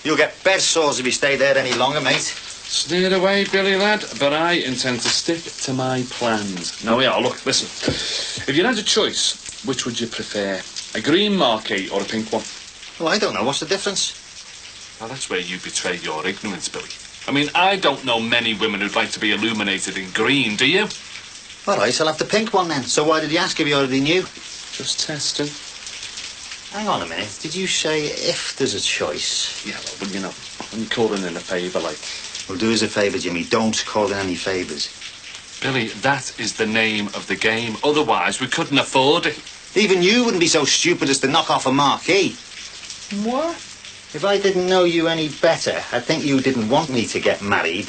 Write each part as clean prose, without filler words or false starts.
You'll get bed sores if you stay there any longer, mate. Steer away, Billy lad, but I intend to stick to my plans. Now, yeah, look, listen. If you had a choice, which would you prefer? A green marquee or a pink one? Well, I don't know. What's the difference? Well, that's where you betray your ignorance, Billy. I mean, I don't know many women who'd like to be illuminated in green, do you? All right, I'll have the pink one then. So why did you ask if you already knew? Just testing. Hang on a minute. Did you say if there's a choice? Yeah, well, you know, I'm calling in a favour, like... Well, do us a favour, Jimmy. Don't call in any favours. Billy, that is the name of the game. Otherwise, we couldn't afford it. Even you wouldn't be so stupid as to knock off a marquee. What? If I didn't know you any better, I'd think you didn't want me to get married.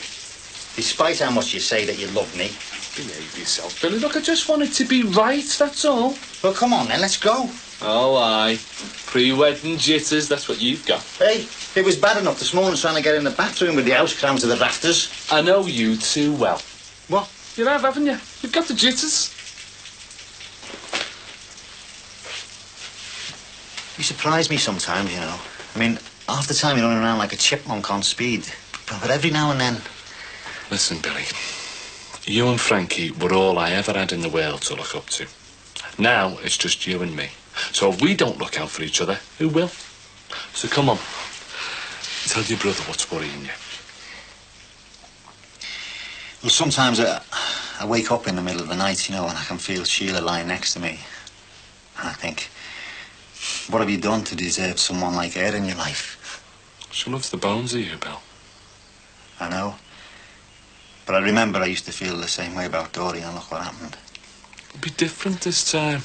Despite how much you say that you love me. Behave yourself, Billy. Look, I just want it to be right, that's all. Well, come on then, let's go. Oh, aye. Pre-wedding jitters, that's what you've got. Hey, it was bad enough this morning trying to get in the bathroom with the house crammed to the rafters. I know you too well. What? You have, haven't you? You've got the jitters. You surprise me sometimes, you know. I mean, half the time you're running around like a chipmunk on speed. But every now and then... Listen, Billy. You and Frankie were all I ever had in the world to look up to. Now it's just you and me. So if we don't look out for each other, who will? So come on. Tell your brother what's worrying you. Well, sometimes I wake up in the middle of the night, you know, and I can feel Sheila lying next to me. And I think, what have you done to deserve someone like her in your life? She loves the bones of you, Bill. I know. But I remember I used to feel the same way about Dory, and look what happened. It'll be different this time.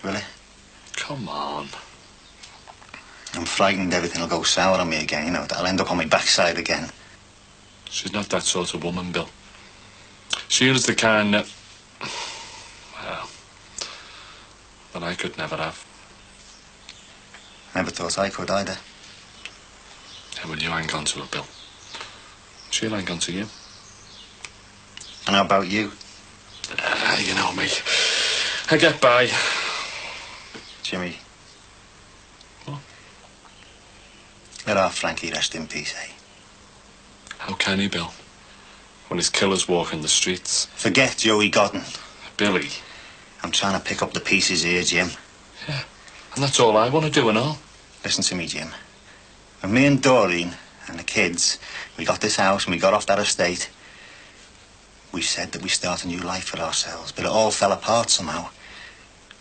Will it? Come on. I'm frightened everything will go sour on me again, you know, that I'll end up on my backside again. She's not that sort of woman, Bill. Sheila's the kind that... well, that I could never have. Never thought I could either. Yeah, well, you ain't gone to her, Bill. Sheila ain't gone to you. And how about you? You know me. I get by. Jimmy. What? Let our Frankie rest in peace, eh? How can he, Bill? When his killers walk in the streets. Forget Joey Godden. Billy. I'm trying to pick up the pieces here, Jim. Yeah, and that's all I want to do and all. Listen to me, Jim. When me and Doreen and the kids, we got this house and we got off that estate, we said that we start a new life for ourselves, but it all fell apart somehow.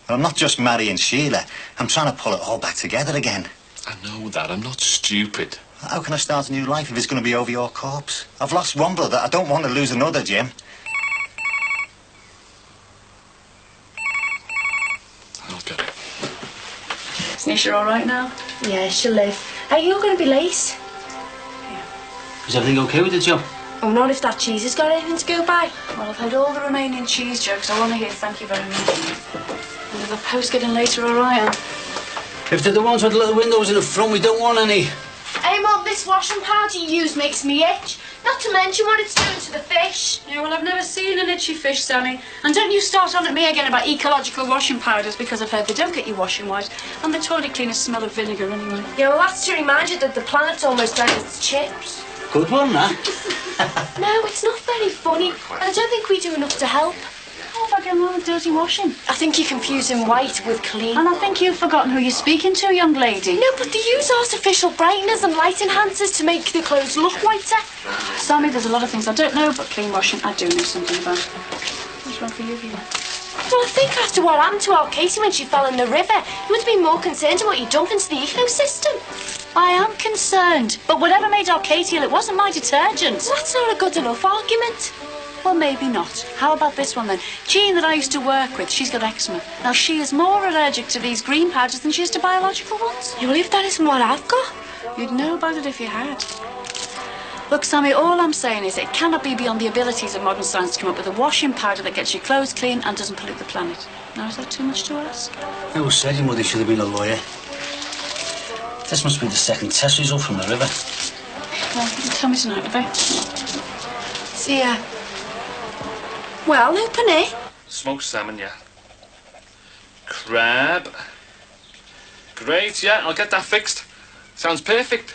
But I'm not just marrying Sheila. I'm trying to pull it all back together again. I know that. I'm not stupid. How can I start a new life if it's going to be over your corpse? I've lost one brother. I don't want to lose another, Jim. I'll get it. Is Nisha all right now? Yeah, she'll live. Are you going to be late? Yeah. Is everything okay with the job? Oh, not if that cheese has got anything to go by. Well, I've had all the remaining cheese jokes. I want to hear thank you very much. And if the post getting later, all right, Anne? If they're the ones with little windows in the front, we don't want any. Hey, Mum, this washing powder you use makes me itch. Not to mention what it's doing to the fish. Yeah, well, I've never seen an itchy fish, Sammy. And don't you start on at me again about ecological washing powders, because I've heard they don't get you washing white. And the toilet cleaners smell of vinegar anyway. Yeah, well, that's to remind you that the planet's almost down its chips. Good one, that. No, it's not very funny. And I don't think we do enough to help. How have I gone wrong with dirty washing? I think you're confusing white with clean. And I think you've forgotten who you're speaking to, young lady. No, but they use artificial brighteners and light enhancers to make the clothes look whiter. Sammy, there's a lot of things I don't know, but clean washing I do know something about. What's wrong for you here? Well, I think after what happened to our Katie when she fell in the river, you would be more concerned about what you dump into the ecosystem. I am concerned, but whatever made our Katie ill, it wasn't my detergent. That's not a good enough argument. Well, maybe not. How about this one then? Jean that I used to work with, she's got eczema. Now, she is more allergic to these green powders than she is to biological ones. You believe that isn't what I've got? You'd know about it if you had. Look, Sammy, all I'm saying is it cannot be beyond the abilities of modern science to come up with a washing powder that gets your clothes clean and doesn't pollute the planet. Now, is that too much to ask? Who said your mother should have been a lawyer? This must be the second test result from the river. Well, tell me tonight, will you? See ya. Well, open it. Smoked salmon, yeah. Crab. Great, yeah, I'll get that fixed. Sounds perfect.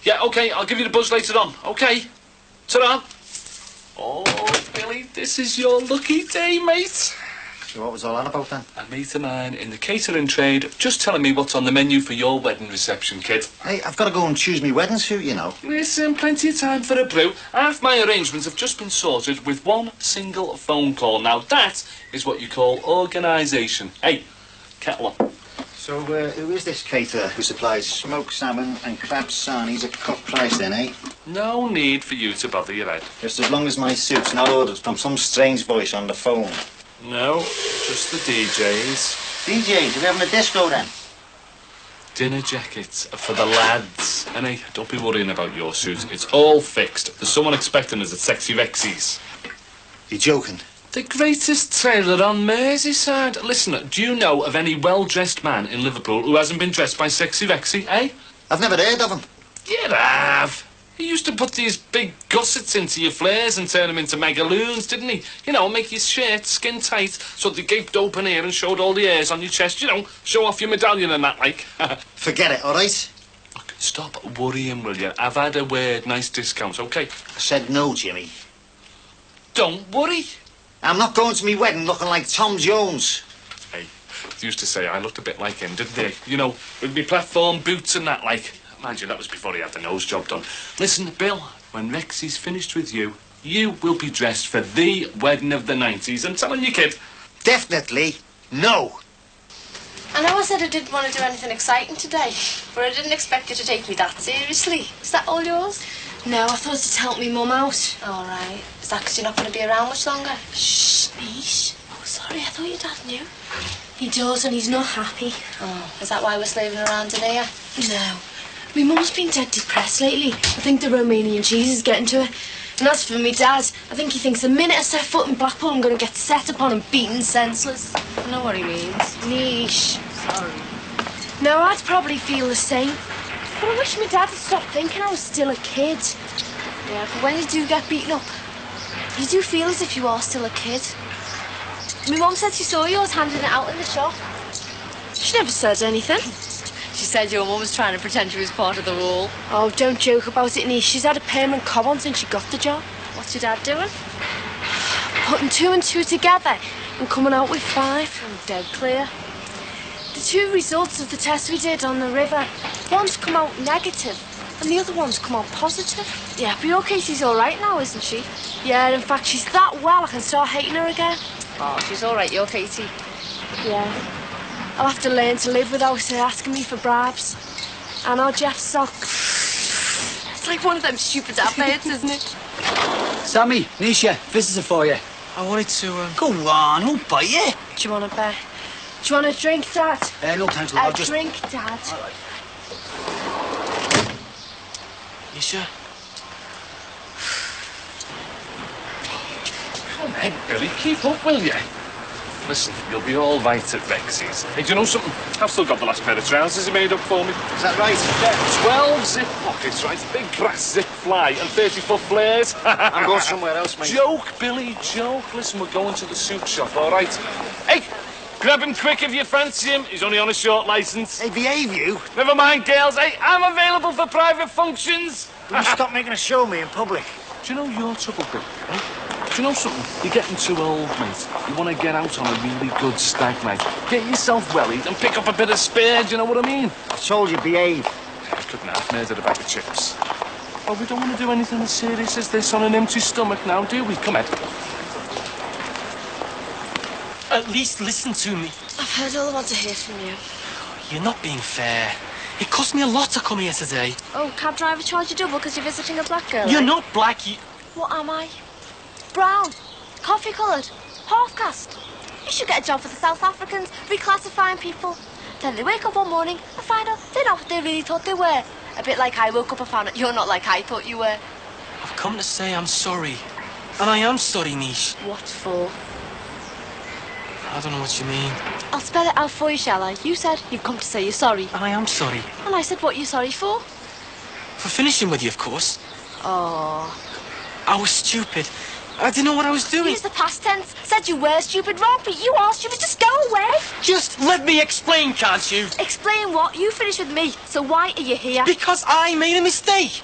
Yeah, OK, I'll give you the buzz later on. OK? Ta-ra. Oh, Billy, this is your lucky day, mate. So what was all that about then? A mate of mine in the catering trade just telling me what's on the menu for your wedding reception, kid. Hey, I've got to go and choose my wedding suit, you know. Listen, plenty of time for a brew. Half my arrangements have just been sorted with one single phone call. Now, that is what you call organisation. Hey, kettle on. So, who is this caterer who supplies smoked salmon and crab sarnies at cut price then, eh? No need for you to bother your head. Just as long as my suit's not ordered from some strange voice on the phone. No, just the DJs. DJs, are we having a disco then? Dinner jackets for the lads. And hey, don't be worrying about your suit. It's all fixed. There's someone expecting us at Sexy Vexies. You're joking? The greatest trailer on Merseyside. Listen, do you know of any well-dressed man in Liverpool who hasn't been dressed by Sexy Vexy, eh? I've never heard of him. You have. He used to put these big gussets into your flares and turn them into megaloons, didn't he? You know, make your shirt skin tight so they gaped open here and showed all the hairs on your chest, you know, show off your medallion and that, like. Forget it, all right? Look, stop worrying, will you? I've had a word, nice discounts, OK? I said no, Jimmy. Don't worry. I'm not going to me wedding looking like Tom Jones. Hey, they used to say I looked a bit like him, didn't they? You know, with me platform boots and that, like. Mind you, that was before he had the nose job done. Listen, Bill, when Rexy's finished with you, you will be dressed for the wedding of the 90s. I'm telling you, kid. Definitely no. I know I said I didn't want to do anything exciting today, but I didn't expect you to take me that seriously. Is that all yours? No, I thought it'd help me mum out. All right. Is that because you're not going to be around much longer? Shh, Nish. Oh, sorry, I thought your dad knew. He does, and he's not happy. Oh, is that why we're slaving around in here? No. My mum's been dead depressed lately. I think the Romanian cheese is getting to her. And as for me dad, I think he thinks the minute I set foot in Blackpool, I'm going to get set upon and beaten senseless. I know what he means. Niche. Sorry. No, I'd probably feel the same. But I wish my dad had stopped thinking I was still a kid. Yeah, but when you do get beaten up, you do feel as if you are still a kid. My mum said she saw yours handing it out in the shop. She never said anything. She said your mum was trying to pretend she was part of the rule. Oh, don't joke about it, Nish. She's had a permanent cob on since she got the job. What's your dad doing? Putting 2 and 2 together and coming out with 5. I'm dead clear. The 2 results of the test we did on the river, one's come out negative and the other one's come out positive. Yeah, but your Katie's all right now, isn't she? Yeah, in fact, she's that well I can start hating her again. Oh, she's all right, your Katie. Yeah. I'll have to learn to live without her asking me for bribes. I know Jeff's sock. It's like one of them stupid adverts, isn't it? Sammy, Nisha, visitor for you. I wanted to, Go on, who'll bite you? Do you want a bet? Do you want a drink, Dad? No thanks, love. I'll A just... drink, Dad. All right. You sure? Come on, Billy, keep up, will you? Listen, you'll be all right at Vexy's. Hey, do you know something? I've still got the last pair of trousers he made up for me. Is that right? Yeah, 12 zip pockets, right? Big brass zip fly and 30-foot flares. I'm going somewhere else, mate. Joke, Billy, joke. Listen, we're going to the suit shop, all right? Hey, grab him quick if you fancy him. He's only on a short licence. Hey, behave you. Never mind, girls. Hey, I'm available for private functions. Will you stop making a show of me in public? Do you know your trouble, Bill? Right? Do you know something? You're getting too old, mate. You want to get out on a really good stag night. Get yourself wellied and pick up a bit of spare, do you know what I mean? I told you, behave. I couldn't have murdered a bag of chips. Well, we don't want to do anything as serious as this on an empty stomach now, do we? Come on. at least listen to me. I've heard all I want to hear from you. You're not being fair. It cost me a lot to come here today. Oh, cab driver charge you double because you're visiting a black girl? You're eh? not black, What am I? Brown, coffee-coloured, half-caste. You should get a job for the South Africans, reclassifying people. Then they wake up one morning and find out they're not what they really thought they were. A bit like I woke up and found out you're not like I thought you were. I've come to say I'm sorry. And I am sorry, Nish. What for? I don't know what you mean. I'll spell it out for you, shall I? You said you've come to say you're sorry. And I am sorry. And I said, what are you sorry for? For finishing with you, of course. Oh. I was stupid. I didn't know what I was doing. Use the past tense. Said you were stupid, Rob, but you are stupid. Just go away. Just let me explain, can't you? Explain what? You finished with me, so why are you here? Because I made a mistake.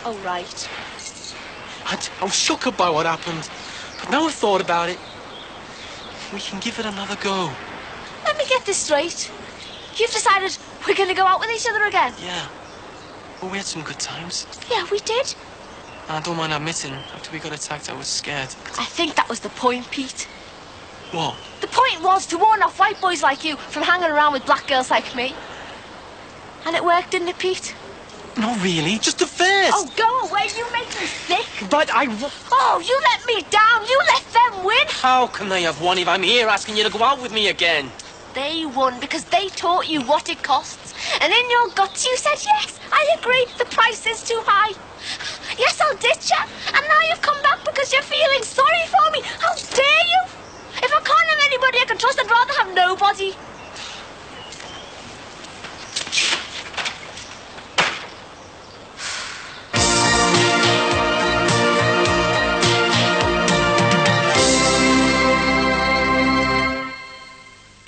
Oh, right. I was shook up by what happened, but now I've thought about it. We can give it another go. Let me get this straight. You've decided we're going to go out with each other again? Yeah. Well, we had some good times. Yeah, we did. I don't mind admitting, after we got attacked, I was scared. I think that was the point, Pete. What? The point was to warn off white boys like you from hanging around with black girls like me. And it worked, didn't it, Pete? Not really, just at first. Oh, go away, you make me sick. But Oh, you let me down, you let them win. How can they have won if I'm here asking you to go out with me again? They won because they taught you what it costs. And in your guts you said, yes, I agree, the price is too high. Yes, I'll ditch you. And now you've come back because you're feeling sorry for me. How dare you? If I can't have anybody I can trust, I'd rather have nobody.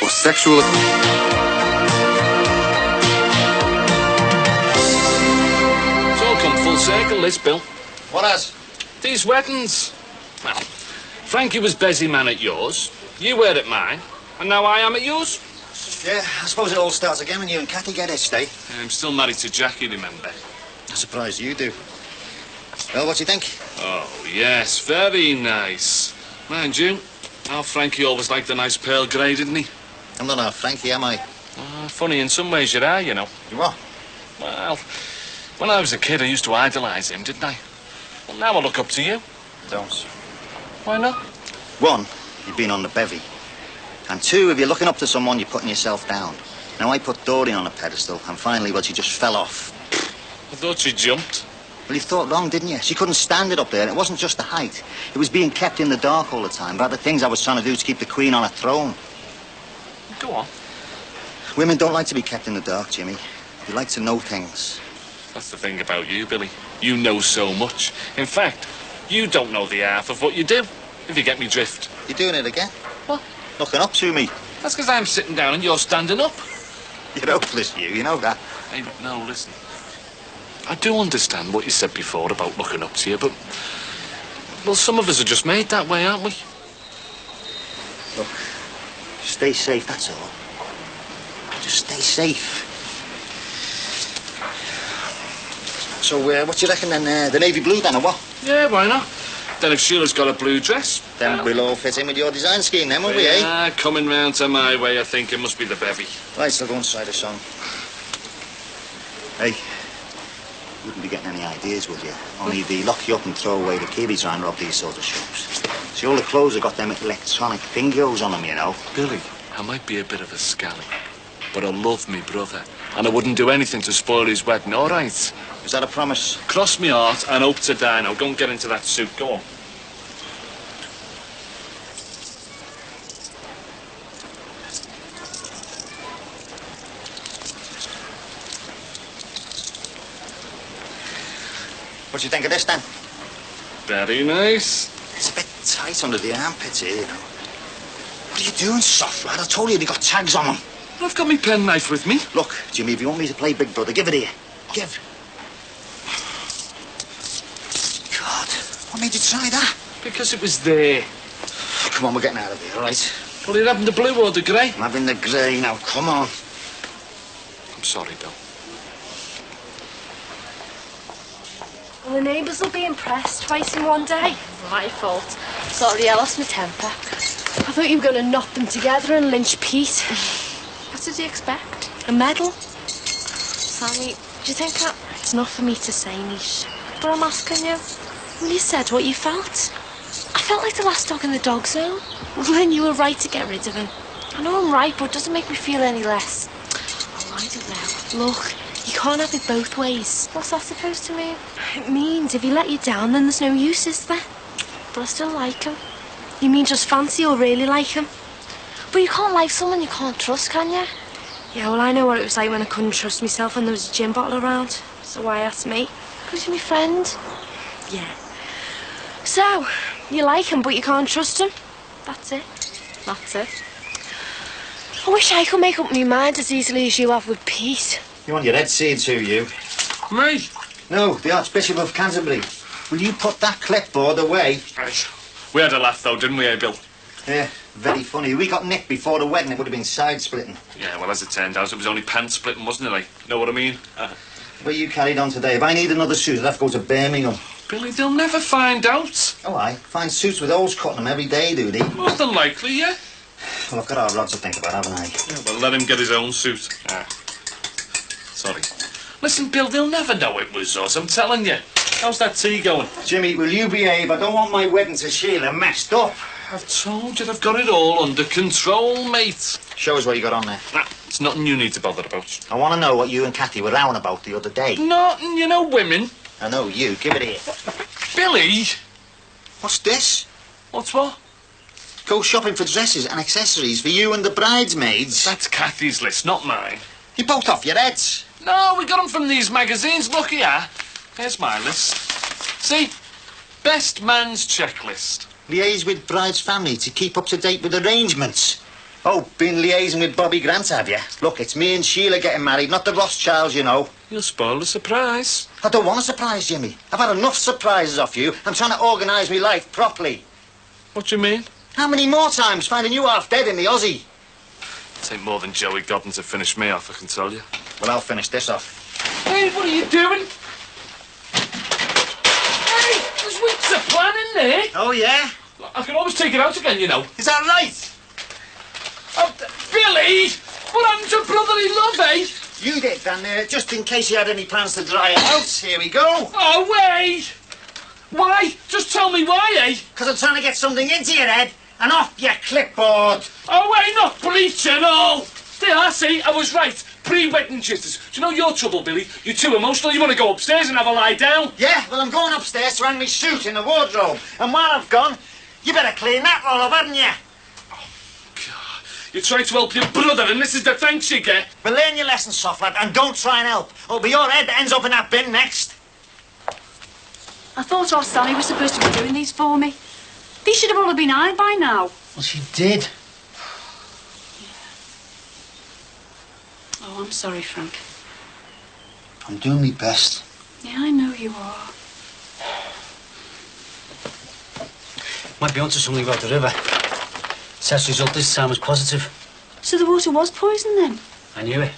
Or sexual... It's all come full circle, this, Bill. What has? These weddings. Well, Frankie was busy man at yours, you were at mine, and now I am at yours. Yeah, I suppose it all starts again when you and Cathy get hitched, eh? I'm still married to Jackie, remember? I'm surprised you do. Well, what do you think? Oh, yes, very nice. Mind you, our Frankie always liked a nice pearl grey, didn't he? I'm not our Frankie, am I? Funny, in some ways you are, you know. You are? Well, when I was a kid, I used to idolise him, didn't I? Well, now I look up to you. Don't. Why not? One, you've been on the bevy. And two, if you're looking up to someone, you're putting yourself down. Now, I put Doreen on a pedestal, and finally, well, she just fell off. I thought she jumped. Well, you thought wrong, didn't you? She couldn't stand it up there, and it wasn't just the height. It was being kept in the dark all the time about the things I was trying to do to keep the Queen on her throne. Go on. Women don't like to be kept in the dark, Jimmy. They like to know things. That's the thing about you, Billy. You know so much. In fact, you don't know the half of what you do, if you get me drift. You're doing it again? What? Looking up to me. That's because I'm sitting down and you're standing up. You're hopeless, you know that. Hey, no, listen. I do understand what you said before about looking up to you, but... Well, some of us are just made that way, aren't we? Look, stay safe, that's all. Just stay safe. So, what do you reckon then? The navy blue then, or what? Yeah, why not? Then if Sheila's got a blue dress... Then we'll all fit in with your design scheme then, won't we, eh? Yeah, coming round to my way, I think it must be the bevy. Right, so go inside the song. Hey, you wouldn't be getting any ideas, would you? Only they lock you up and throw away the key trying to rob these sort of shops. See, all the clothes have got them electronic fingers on them, you know. Billy, I might be a bit of a scally, but I love me brother, and I wouldn't do anything to spoil his wedding, all right? Is that a promise? Cross me heart and hope to die. Now, go and get into that suit. Go on. What do you think of this, then? Very nice. It's a bit tight under the armpits here, you know. What are you doing, soft lad? I told you they got tags on them. I've got my penknife with me. Look, Jimmy, if you want me to play big brother, give it here. Give. God, what made you try that? Because it was there. Come on, we're getting out of here, all right? Well, you're having the blue or the grey? I'm having the grey now, come on. I'm sorry, Bill. Well, the neighbours will be impressed twice in one day. My fault. Sorry, I lost my temper. I thought you were going to knock them together and lynch Pete. What did you expect? A medal? Sammy, do you think that... It's not for me to say, Nish, but I'm asking you. Well, you said what you felt. I felt like the last dog in the dog zone. Well, then you were right to get rid of him. I know I'm right, but it doesn't make me feel any less. Oh, I don't know. Look, you can't have it both ways. What's that supposed to mean? It means if he let you down, then there's no use, is there? But I still like him. You mean just fancy or really like him? But you can't like someone you can't trust, can you? Yeah, well, I know what it was like when I couldn't trust myself and there was a gin bottle around. So why ask me? Because you're my friend. Yeah. So, you like him, but you can't trust him? That's it. That's it. I wish I could make up my mind as easily as you have with Pete. You want your head seen to, you? Me? No, the Archbishop of Canterbury. Will you put that clipboard away? Right. We had a laugh, though, didn't we, Bill? Yeah, very funny. We got nicked before the wedding. It would have been side-splitting. Yeah, well, as it turned out, it was only pants-splitting, wasn't it, like? Know what I mean? Well, you carried on today. If I need another suit, I'll have to go to Birmingham. Billy, they'll never find out. Oh, I find suits with holes cut in them every day, do they? Most unlikely, yeah. Well, I've got our Rod to think about, haven't I? Yeah, well, let him get his own suit. Sorry. Listen, Bill, they'll never know it was us, I'm telling you. How's that tea going? Jimmy, will you behave? I don't want my wedding to Sheila messed up. I've told you I've got it all under control, mate. Show us what you got on there. Nah, it's nothing you need to bother about. I want to know what you and Kathy were rowing about the other day. Nothing, you know women. I know you. Give it here. Billy! What's this? What's what? Go shopping for dresses and accessories for you and the bridesmaids. That's Kathy's list, not mine. You're both off your heads. No, we got them from these magazines. Look here. Here's my list. See? Best man's checklist. Liaise with bride's family to keep up to date with arrangements. Oh, been liaising with Bobby Grant, have you? Look, it's me and Sheila getting married, not the Rothschilds, you know. You'll spoil the surprise. I don't want a surprise, Jimmy. I've had enough surprises off you. I'm trying to organise my life properly. What do you mean? How many more times finding you half dead in the Aussie? Take more than Joey Godden to finish me off, I can tell you. Well, I'll finish this off. Hey, what are you doing? Hey, there's weeks of plan in there. Oh, yeah? I can always take it out again, you know. Is that right? Oh, Billy! What happened to brotherly love, eh? You did, Dan, just in case you had any plans to dry it out. Here we go. Oh, wait! Why? Just tell me why, eh? Because I'm trying to get something into your head and off your clipboard. Oh, wait, not bleach and all. There, I see, I was right. Pre-wedding jitters. Do you know your trouble, Billy? You're too emotional. You want to go upstairs and have a lie down. Yeah, well, I'm going upstairs to hang my suit in the wardrobe. And while I've gone, you better clean that all up, haven't you? God, you're trying to help your brother, and this is the thanks you get. Well, learn your lesson, soft lad, and don't try and help. It'll be your head that ends up in that bin next. I thought old Sally was supposed to be doing these for me. These should have all been ironed by now. Well, she did. Oh, I'm sorry, Frank. I'm doing my best. Yeah, I know you are. Might be onto something about the river. Test result this time was positive. So the water was poisoned then? I knew it.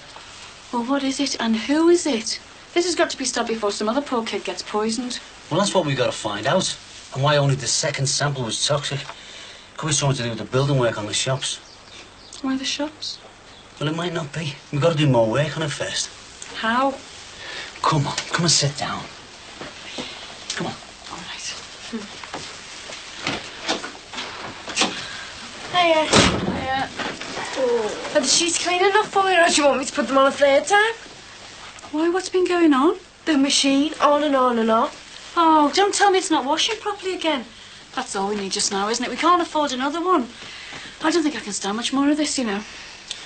Well, what is it and who is it? This has got to be stopped before some other poor kid gets poisoned. Well, that's what we've got to find out. And why only the second sample was toxic. Could be something to do with the building work on the shops. Why the shops? Well, it might not be. We've got to do more work on it first. How? Come on, come and sit down. Come on. All right. Hiya. Are the sheets clean enough for you, or do you want me to put them on a third time? Why, what's been going on? The machine, on and on and off. Oh, don't tell me it's not washing properly again. That's all we need just now, isn't it? We can't afford another one. I don't think I can stand much more of this, you know.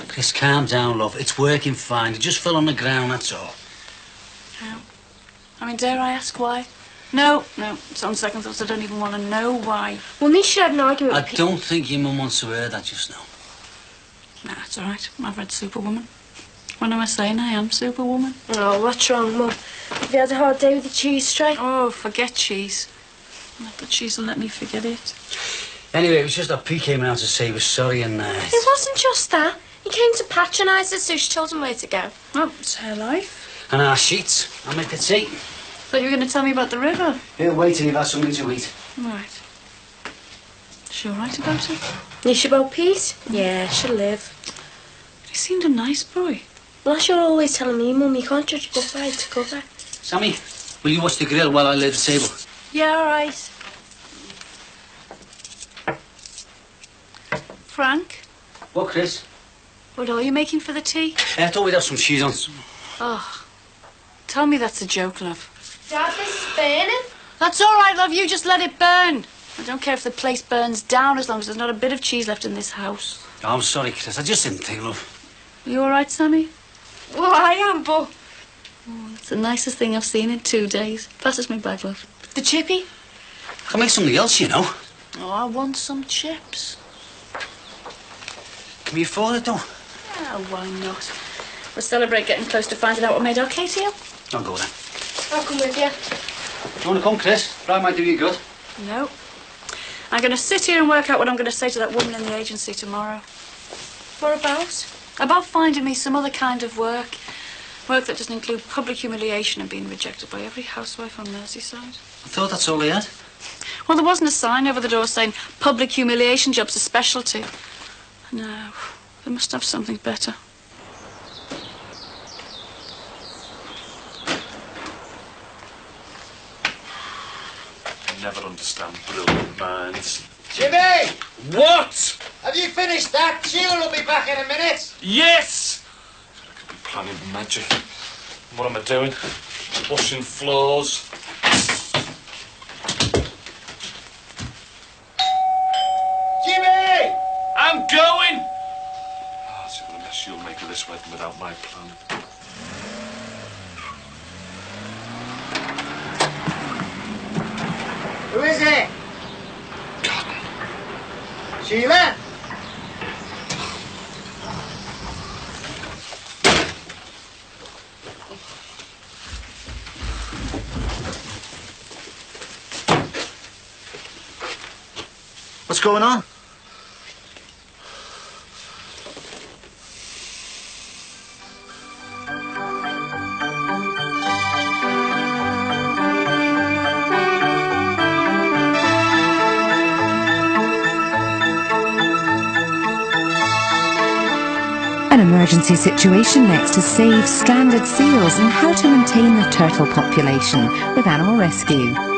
Chris, calm down, love. It's working fine. It just fell on the ground, that's all. How? I mean, dare I ask why? No, it's on second thoughts. I don't even want to know why. Well, Nisha had an argument I with don't think your mum wants to hear that just now. Nah, it's all right. I've read Superwoman. When am I saying I am Superwoman? Oh, what's wrong, Mum? Have you had a hard day with the cheese strike? Oh, forget cheese. Not that cheese will let me forget it. Anyway, it was just that Pete came around to say he was sorry and... It wasn't just that. He came to patronise us, so she told him where to go. Well, it's her life. And our sheets. I'll make the tea. Thought you were going to tell me about the river. He'll wait till you've had something to eat. Right. Is she all right about it? Nisha about Pete? Yeah, she'll live. He seemed a nice boy. Well, as you're always telling me, Mum, you can't judge a book by its cover. Sammy, will you watch the grill while I lay the table? Yeah, all right. Frank, What, Chris? what are you making for the tea? I thought we'd have some cheese on. Oh, tell me that's a joke, love. Dad, this is burning. That's all right, love. You just let it burn. I don't care if the place burns down as long as there's not a bit of cheese left in this house. Oh, I'm sorry, Chris. I just didn't think, love. Are you all right, Sammy? Well, I am, but... Oh, it's the nicest thing I've seen in 2 days. Pass us me bag, love. The chippy? can make something else, you know. Oh, I want some chips. Can we afford it, though? Yeah, why not? We'll celebrate getting close to finding out what made our Katie up. I'll go then. I'll come with you. Do you want to come, Chris? Brian might do you good. No. I'm going to sit here and work out what I'm going to say to that woman in the agency tomorrow. What about? About finding me some other kind of work. Work that doesn't include public humiliation and being rejected by every housewife on Merseyside. I thought that's all he had. Well, there wasn't a sign over the door saying public humiliation job's a specialty. No, they must have something better. I never understand brilliant minds. Jimmy! What? Have you finished that? Sheila will be back in a minute. Yes! I could be planning magic. What am I doing? Washing floors. Jimmy! I'm going! Oh, see what a mess you'll make of this wedding without my plan. Who is it? God. Sheila? What's going on? An emergency situation next to save stranded seals and how to maintain the turtle population with Animal Rescue.